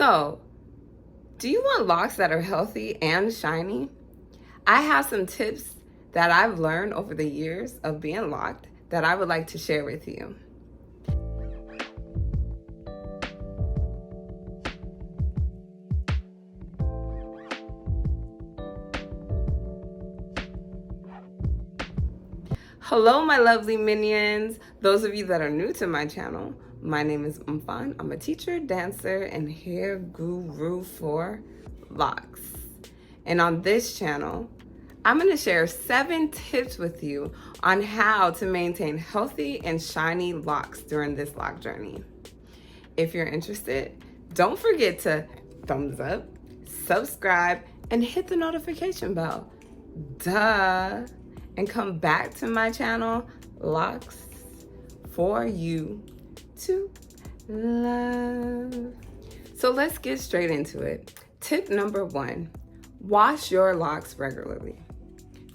So, do you want locks that are healthy and shiny? I have some tips that I've learned over the years of being locked that I would like to share with you. Hello, my lovely minions. Those of you that are new to my channel, my name is Umfan. I'm a teacher, dancer, and hair guru for locks. And on this channel, I'm going to share 7 tips with you on how to maintain healthy and shiny locks during this lock journey. If you're interested, don't forget to thumbs up, subscribe, and hit the notification bell. Duh! And come back to my channel, Locs, for you to love. So let's get straight into it. Tip number 1, wash your locks regularly.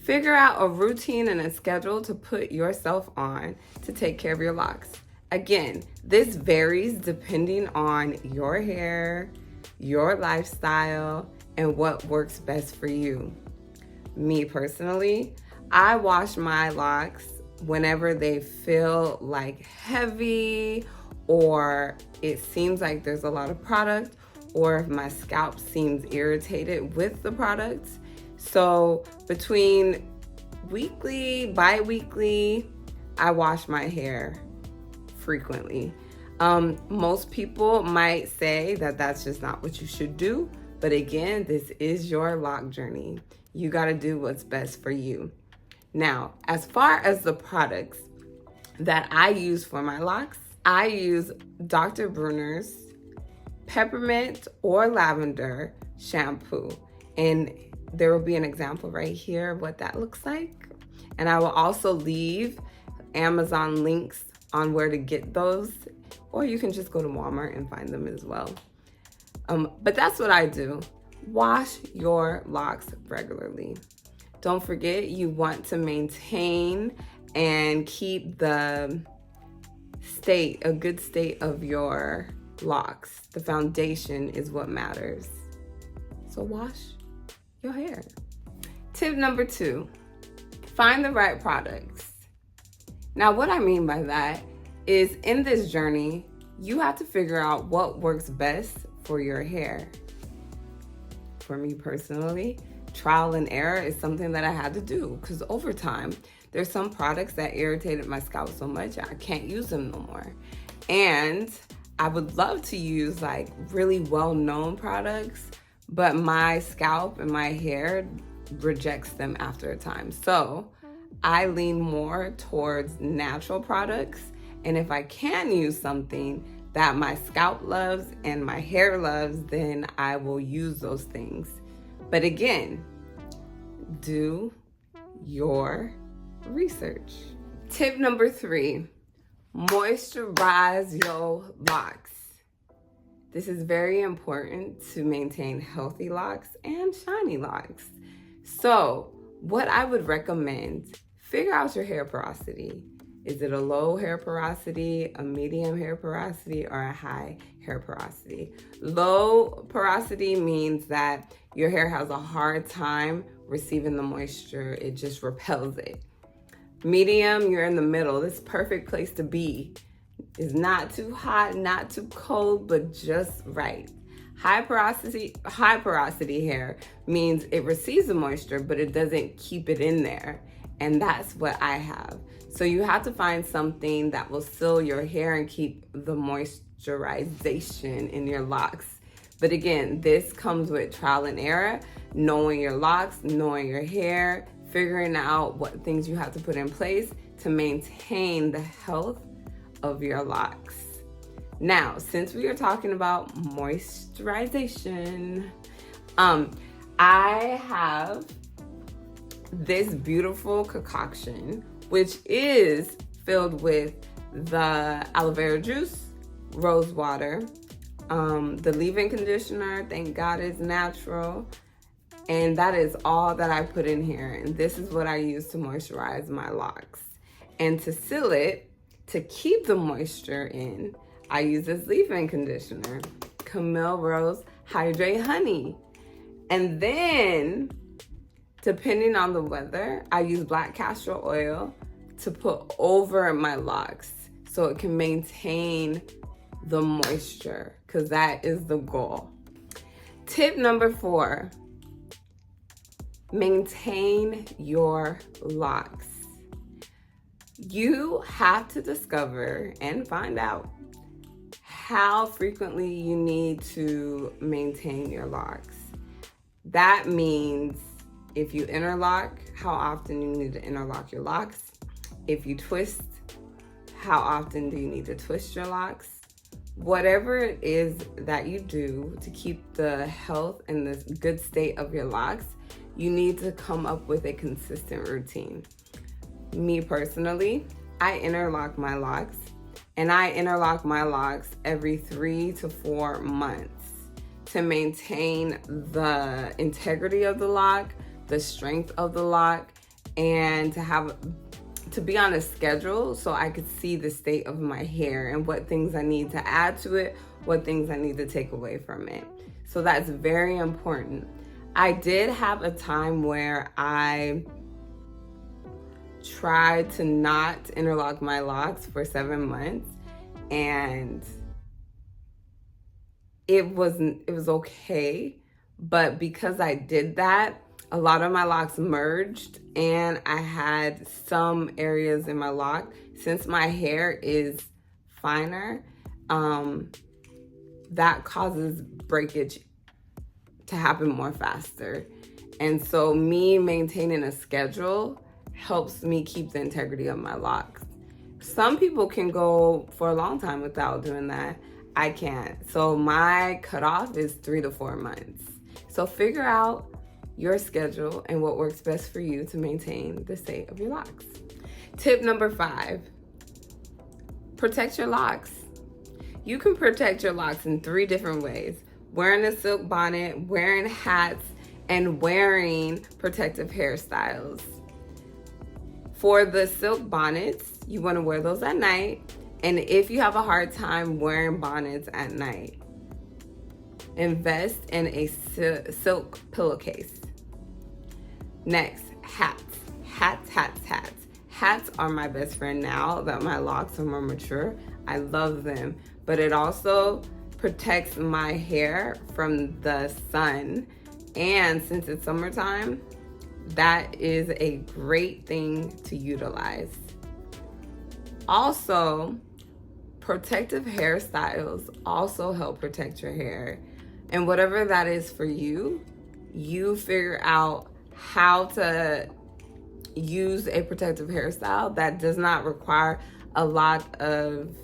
Figure out a routine and a schedule to put yourself on to take care of your locks. Again, this varies depending on your hair, your lifestyle, and what works best for you. Me personally, I wash my locks whenever they feel like heavy, or it seems like there's a lot of product, or if my scalp seems irritated with the product. So between weekly, bi-weekly, I wash my hair frequently. Most people might say that that's just not what you should do. But again, this is your lock journey. You got to do what's best for you. Now, as far as the products that I use for my locks, I use Dr. Bronner's peppermint or lavender shampoo. And there will be an example right here of what that looks like. And I will also leave Amazon links on where to get those, or you can just go to Walmart and find them as well. But that's what I do. Wash your locks regularly. Don't forget, you want to maintain and keep a good state of your locks. The foundation is what matters. So wash your hair. Tip number 2, find the right products. Now, what I mean by that is in this journey, you have to figure out what works best for your hair. For me personally, trial and error is something that I had to do because over time, there's some products that irritated my scalp so much I can't use them no more. And I would love to use like really well-known products, but my scalp and my hair rejects them after a time. So I lean more towards natural products. And if I can use something that my scalp loves and my hair loves, then I will use those things. But again, do your research. Tip number 3, moisturize your locks. This is very important to maintain healthy locks and shiny locks. So what I would recommend, figure out your hair porosity. Is it a low hair porosity, a medium hair porosity, or a high hair porosity? Low porosity means that your hair has a hard time receiving the moisture. It just repels it. Medium, you're in the middle. This perfect place to be. It's not too hot, not too cold, but just right. High porosity hair means it receives the moisture, but it doesn't keep it in there. And that's what I have. So you have to find something that will seal your hair and keep the moisturization in your locks. But again, this comes with trial and error, knowing your locks, knowing your hair, figuring out what things you have to put in place to maintain the health of your locks. Now, since we are talking about moisturization, I have this beautiful concoction, which is filled with the aloe vera juice, rose water, the leave-in conditioner, thank God is natural, and that is all that I put in here. And this is what I use to moisturize my locks. And to seal it, to keep the moisture in, I use this leave-in conditioner Camille Rose Hydrate Honey. And then, depending on the weather, I use black castor oil to put over my locks so it can maintain the moisture, because that is the goal. Tip number 4, maintain your locks. You have to discover and find out how frequently you need to maintain your locks. That means if you interlock, how often you need to interlock your locks. If you twist, how often do you need to twist your locks? Whatever it is that you do to keep the health and the good state of your locks, you need to come up with a consistent routine. Me personally, I interlock my locks, and I interlock my locks every 3 to 4 months to maintain the integrity of the lock, the strength of the lock, and to be on a schedule so I could see the state of my hair and what things I need to add to it, what things I need to take away from it. So that's very important. I did have a time where I tried to not interlock my locks for 7 months, and it was okay, but because I did that, a lot of my locks merged, and I had some areas in my lock. Since my hair is finer, that causes breakage to happen more faster. And so me maintaining a schedule helps me keep the integrity of my locks. Some people can go for a long time without doing that. I can't. So my cutoff is 3 to 4 months. So figure out your schedule and what works best for you to maintain the state of your locks. Tip number 5, protect your locks. You can protect your locks in 3 different ways: wearing a silk bonnet, wearing hats, and wearing protective hairstyles. For the silk bonnets, you want to wear those at night. And if you have a hard time wearing bonnets at night, invest in a silk pillowcase. Next, hats. Hats are my best friend now that my locks are more mature. I love them, but it also protects my hair from the sun. And since it's summertime, that is a great thing to utilize. Also, protective hairstyles also help protect your hair. And whatever that is for you, you figure out how to use a protective hairstyle that does not require a lot of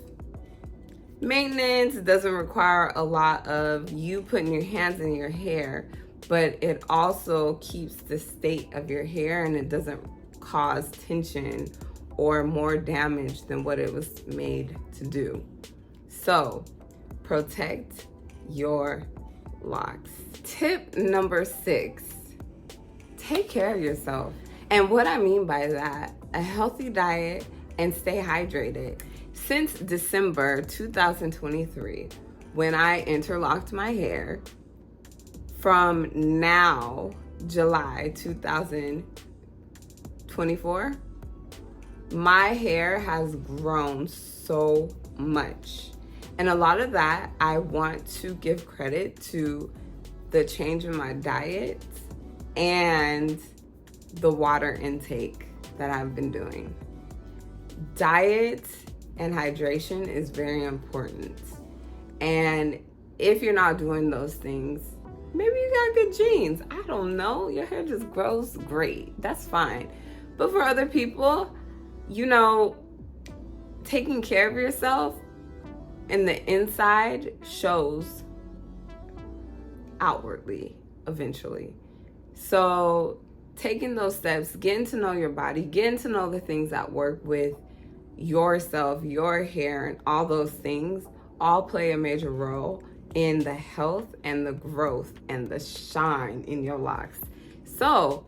maintenance. It doesn't require a lot of you putting your hands in your hair, but it also keeps the state of your hair and it doesn't cause tension or more damage than what it was made to do. So protect your locks. Tip number 6, take care of yourself. And what I mean by that, a healthy diet and stay hydrated. Since December 2023, when I interlocked my hair, from now, July 2024, my hair has grown so much. And a lot of that, I want to give credit to the change in my diet and the water intake that I've been doing. Diet and hydration is very important. And if you're not doing those things, maybe you got good genes. I don't know. Your hair just grows great. That's fine. But for other people, taking care of yourself and the inside shows outwardly eventually. So taking those steps, getting to know your body, getting to know the things that work with yourself, your hair, and all those things all play a major role in the health and the growth and the shine in your locks. So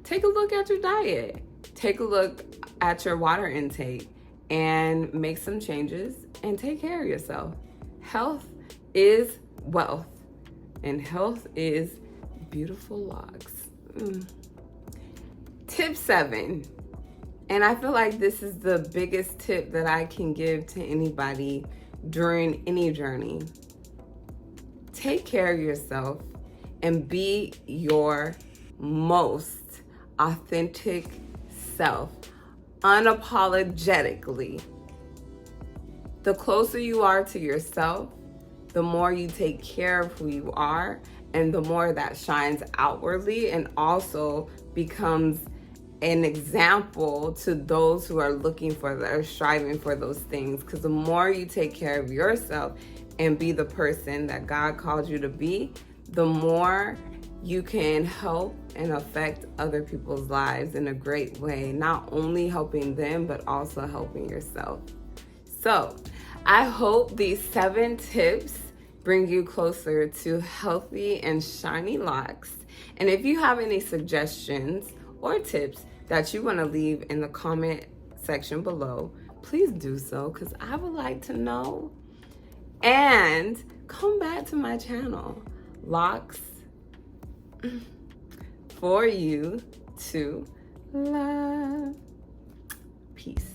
take a look at your diet, take a look at your water intake, and make some changes and take care of yourself. Health is wealth, and health is beautiful locks. Tip 7, and I feel like this is the biggest tip that I can give to anybody during any journey. Take care of yourself and be your most authentic self, unapologetically. The closer you are to yourself, the more you take care of who you are, and the more that shines outwardly and also becomes an example to those who are looking for that, are striving for those things. Because the more you take care of yourself and be the person that God called you to be, the more you can help and affect other people's lives in a great way, not only helping them, but also helping yourself. So I hope these 7 tips bring you closer to healthy and shiny locks. And if you have any suggestions or tips that you want to leave in the comment section below, please do so, because I would like to know. And come back to my channel, Locs, for you to love. Peace.